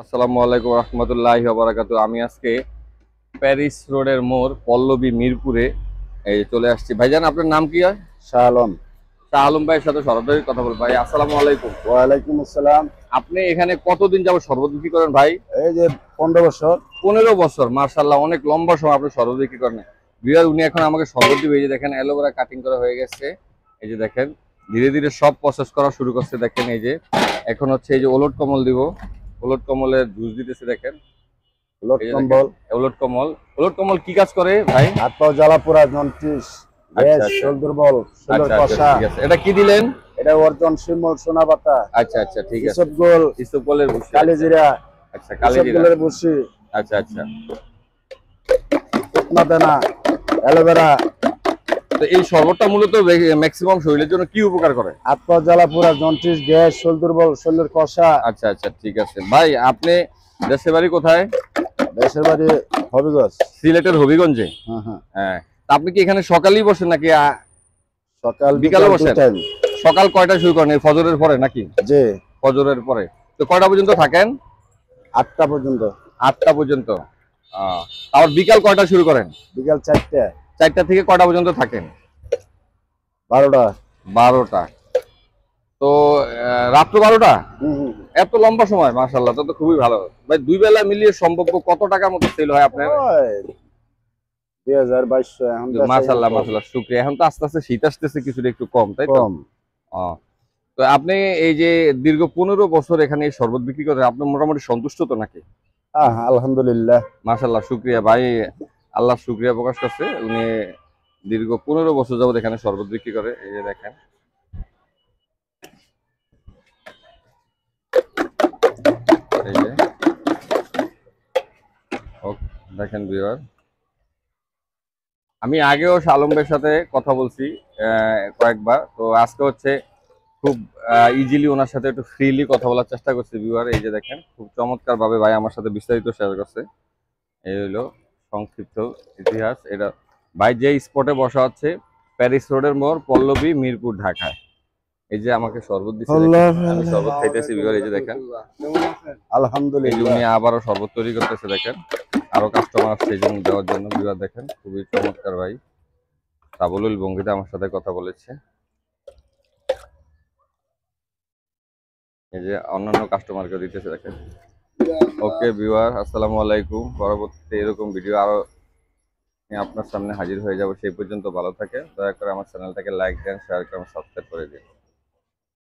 আসসালামু আলাইকুম রহমতুল্লাহি ওয়া বারাকাতুহু। আমি আজকে প্যারিস রোডের মোড় পল্লবী মিরপুরে এই চলে আসছি। ভাইজান, আপনার নাম কি হয়? শাহ আলম। শাহ আলম ভাইয়ের সাথে সরাসরি কথা বলবো। ভাই আসসালামু আলাইকুম। ওয়ালাইকুম আসসালাম। আপনি এখানে কতদিন যাবত শরবত বিক্রি করেন ভাই? এই যে 15 বছর। 15 বছর, মার্শাল্লাহ, অনেক লম্বা সময় আপনি শরবত বিক্রি করেন। বিয়ার উনি এখন আমাকে শরবত দিবে। এই যে দেখেন অ্যালোভেরা কাটিং করা হয়ে গেছে। এই যে দেখেন ধীরে ধীরে সব প্রসেস করা শুরু করছে। দেখেন এই যে এখন হচ্ছে এই যে ওলট কমল দিব, ওলট কমলের জুস দিতেছে। দেখেন লোট এই যে দেখেন কম্বল। ওলট কমল। ওলট কমল কি কাজ করে ভাই? হাত পাও জ্বালা পোড়া, জন্ডিস, আচ্ছা গ্যাস, আচ্ছা শোল দুর্বল, শোলের আচ্ছা আচ্ছা কষা। ঠিক আছে। এটা কি দিলেন? এটা অর্জন, শিমল, সোনা পাতা, আচ্ছা আচ্ছা ঠিক আছে। ইসবগোল, ইসবগোলের ভুসি। কালিজিরা, আচ্ছা কালিজিরা। ইসবগোলের ভুসি, আচ্ছা আচ্ছা। শুকনা দানা, অ্যালোভেরা। তো এই শরবতটা মূলত ম্যাক্সিমাম শরীরের জন্য কি উপকার করে? হাত পাও জ্বালা পোড়া, জন্ডিস, গ্যাস, শোল দুর্বল, শোলের কষা। আচ্ছা আচ্ছা ঠিক আছে। ভাই আপনি দেশের বাড়ি কোথায়? দেশের বাড়ি হবিগঞ্জ। সিলেটের হবিগঞ্জে। হ্যাঁ হ্যাঁ। হ্যাঁ। তা আপনি কি এখানে সকালেই বসেন নাকি সকাল বিকালে বিকাল বসেন? টাইম। সকাল কয়টায় শুরু করেন? এই ফজরের পরে নাকি? জি। ফজরের পরে। তো কয়টা পর্যন্ত থাকেন? 8টা পর্যন্ত। 8টা পর্যন্ত। আবার বিকাল কয়টা শুরু করেন? বিকাল 4টা। 4টা থেকে কয়টা পর্যন্ত থাকেন? 12টা। 12টা। তো রাত্র 12টা? হুম হুম। এত লম্বা সময়, মাশাআল্লাহ, তো খুবই ভালো। ভাই দুই বেলা মিলিয়ে সম্ভব কত টাকার মতো সেল হয় আপনার? ওই 2200 এখন মাশাআল্লাহ মাশাআল্লাহ, শুকরিয়া। এখন তো আস্তে আস্তে শীত আসতেছে, কিছুটা একটু কম, তাই তো? কম। তো আপনি এই যে দীর্ঘ 15 বছর এখানে এই শরবত বিক্রি করেন, আপনি মোটামুটি সন্তুষ্ট তো নাকি? আলহামদুলিল্লাহ। মাশাআল্লাহ, শুকরিয়া ভাই। আল্লাহ শুকরিয়া প্রকাশ করছে, উনি দীর্ঘ 15 বছর যাবত এখানে শরবত বিক্রি করে। এই যে দেখেন এই যে দেখেন ভিউয়ার, আমি আগেও আলম ভাইয়ের সাথে কথা বলছি কয়েকবার। তো আজকে হচ্ছে খুব ইজিলি ওনার সাথে একটু ফ্রিলি কথা বলার চেষ্টা করছি ভিউয়ার। এই যে দেখেন খুব চমৎকার ভাবে ভাই আমার সাথে বিস্তারিত শেয়ার করছে। এই হলো সংক্ষিপ্ত ইতিহাস। এটা ভাই যে স্পটে বসা হচ্ছে প্যারিস রোডের মোড়, পল্লবী, মিরপুর, ঢাকায়। এই যে আমাকে শরবত দিচ্ছে, দেখেন আমি শরবত খাইতেছি ভিউয়ার। এই যে দেখেন এই যে আলহামদুলিল্লাহ। উনি আবারও শরবত তৈরি করতেছে। দেখেন আরো কাস্টমার আসছে এই জন্য দেওয়ার জন্য ভিউয়ার। দেখেন খুবই চমৎকার ভাই, সাবলীল ভঙ্গিতে আমার সাথে কথা বলেছে। এই যে অন্যান্য কাস্টমারকে দিতেছে, দেখেন। ওকে ভিউয়ার, আসসালামু আলাইকুম। পরবর্তীতে এরকম ভিডিও আরো আমি আপনার সামনে হাজির হয়ে যাব। সেই পর্যন্ত ভালো থাকে। দয়া করে আমার চ্যানেলটাকে লাইক দেন, শেয়ার করেন, সাবস্ক্রাইব করে দিন।